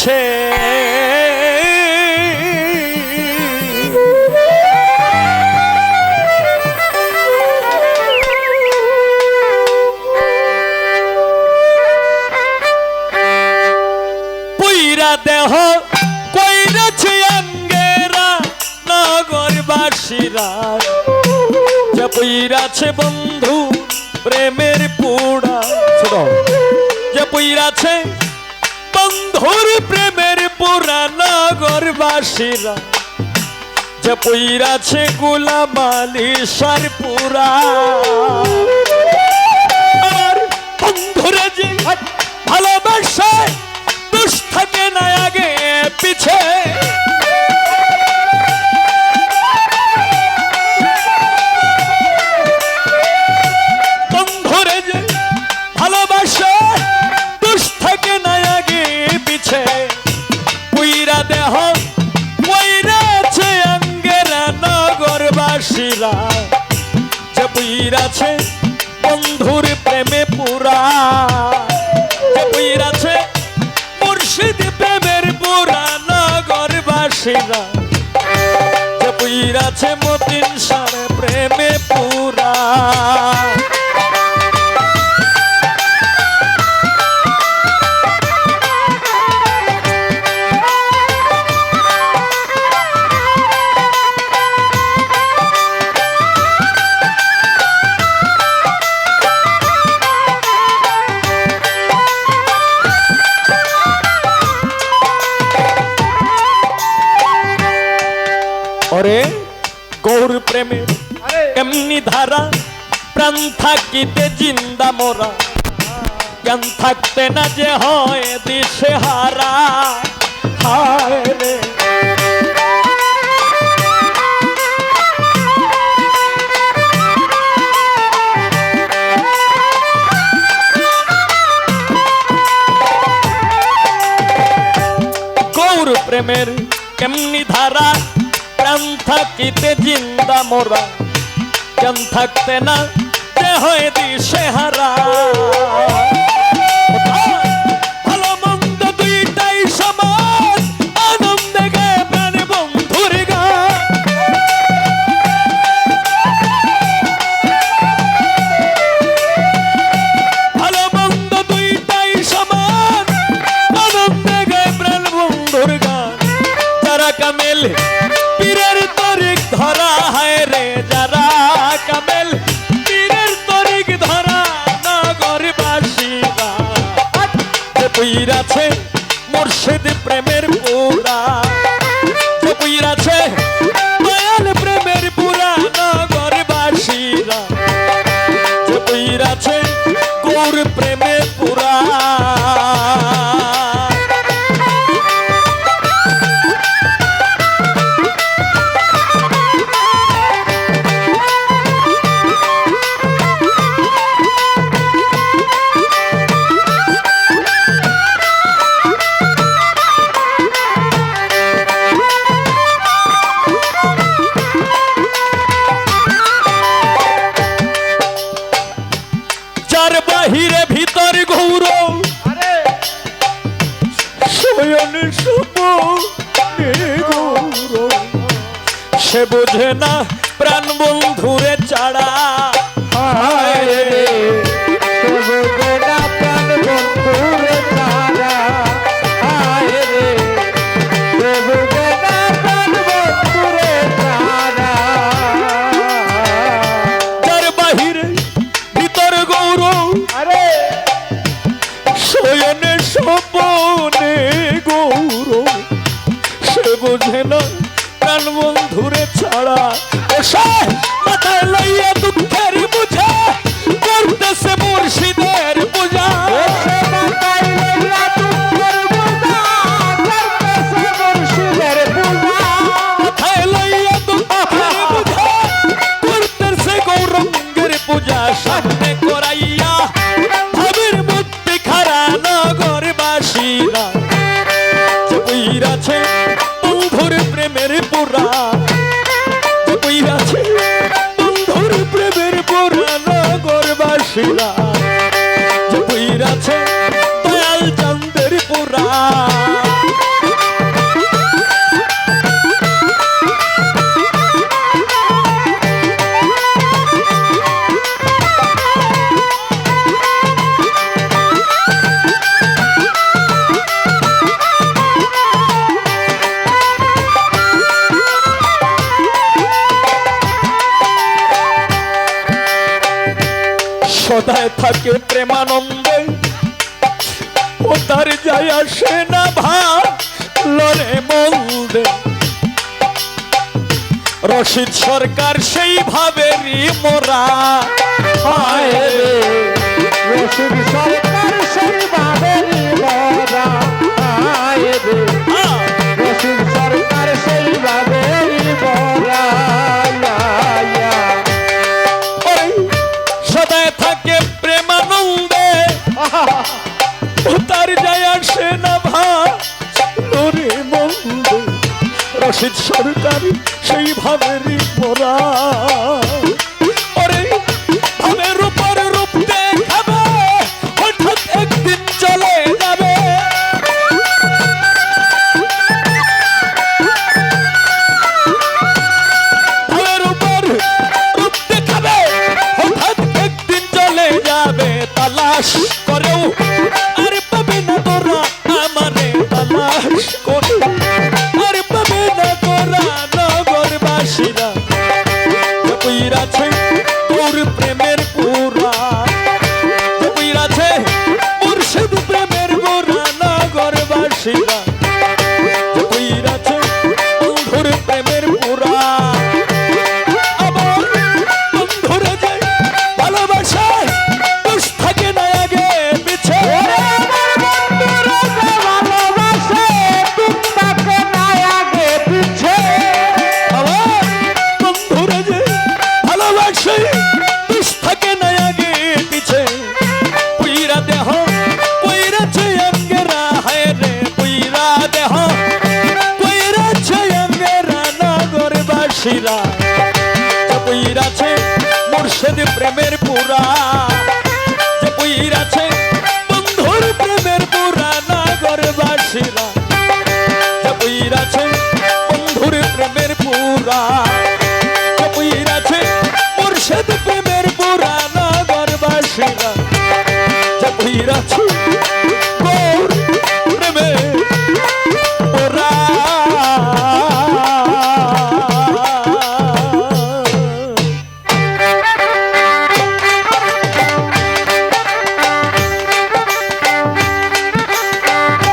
পিছে পুইরা দেহ কইরাছে আঙ্গেরা নগরবাসীরা যে পুইরাছে বন্ধু প্রেমের পুড়া যে পুইরাছে বন্ধুর প্রেমের পুরা নগরবাসীরা যে পুইরাছে গোলাম আলী সারপুরা আর বন্ধুরা যে ভালোবাসে দুষ থাকে না আগে পিছে বন্ধুরে যে ভালোবাসে দুষ থাকে না আগে পিছে পুইরা দেহ পুইরাছে আঙ্গেরা নগরবাসীরা যে পুইরাছে বন্ধুর প্রেমে পুরা যে পুইরাছে মুর্শিদ প্রেমের পুরা নগরবাসীরা যে পুইরাছে মতিন সার প্রেমে পুরা ওরে গৌর প্রেমের কেমনি ধারা প্রাণ থাকিতে জিন্দা মোরা জ্ঞান থাকতে না যে হয় দিশে হারা হায় রে গৌর প্রেমের কেমনি ধারা প্রাণ থাকিতে জিন্দা মোরা জ্ঞান থাকতে না যে হয় দিশে হারা ভালো মন্দ দুইটাই সমান আনন্দে গে প্রাণ বন্ধুর গান ভালো মন্দ দুইটাই সমান আনন্দে গে প্রাণ বন্ধুর গান যারা কামেল পীরের তরিক ধরা হায় রে যারা কামেল পীরের তরিক ধরা নগরবাসীরা যে পুইরাছে মুর্শিদ প্রেমের পুরা যে পুইরাছে দয়াল প্রেমের পুরা নগরবাসীরা যে পুইরাছে গৌর প্রেমের পুরা বাহিরে ভিতর গৌর শয়নে সুপনে গৌর সে বোঝে না প্রাণ বন্ধুরে ছাড়া হায় রে সে বোঝে না প্রাণ বন্ধুরে ছাড়া হায় রে সে বোঝে না প্রাণ বন্ধুরে ছাড়া যার বাহিরে ভিতর গৌর শয়নে স্বপনে গৌর সে বোঝে না প্রাণ বন্ধুরে ছাড়া মাথায় লইয়া দুঃখের বুঝা করতেছে মুর্শিদের পূজা মাথায় লইয়া দুঃখের বুঝা করতেছে মুর্শিদের পূজা মাথায় লইয়া দুঃখের বুঝা করতেছে গৌরঙ্গের পূজা সামনে করাইয়া ভাবের মধ্যে খারা নগরবাসীরা যে পুইরাছে বন্ধুর প্রেমের পুরা যে পুইরাছে বন্ধুর প্রেমের পুরা নগরবাসীরা যে পুইরাছে দয়াল চাঁদের পুরা থাকে প্রেমানন্দে ও তার যায় আসে না ভালোরে মন্দে রশিদ সরকার সেই ভাবেরই মোরা হায় রে রশিদ সরকার সেই ভাবেরই মোরা হায় রে রশিদ সরকার সেই ভাবেরই মোরা সদায় থাকে প্রেমানন্দে ও তার যায় আসে না ভালোরে মন্দে রশিদ সরকার সেই ভাবেরই মোরা ওরে ভাবের উপর রূপ দেখাবে হঠাৎ একদিন চলে যাবে ভাবের উপর রূপ দেখাবে হঠাৎ একদিন চলে যাবে তালাশ করেও আর পাবে না তোরা আমারে তালাশ করে আর পাবে না তোরা নগরবাসীরা জপুইরাছে তোর প্রেমের পুরা জপুইরাছে মুর্শিদ প্রেমের পুরা নগরবাসীরা জপুইরাছে বন্ধুর প্রেমের পুরা আবার বন্ধুরে যে ভালোবাসায় দোষ থাকে না আগে পিছে বন্ধুরে যে ভালোবাসে দোষ থাকে না আগে পিছে পুইরা দেহ পুইরাছে অঙ্গেরা হায় রে পুইরা দেহ পুইরাছে অঙ্গেরা নগরবাসীরা পুইরাছে মুর্শিদ প্রেমের পুরা যে পুইরাছে বন্ধুর প্রেমের পুরা নগরবাসীরা যে পুইরাছে বন্ধুর প্রেমের পুরা যে পুইরাছে মুর্শিদ প্রেমের পুরা নগরবাসীরা যে পুইরাছে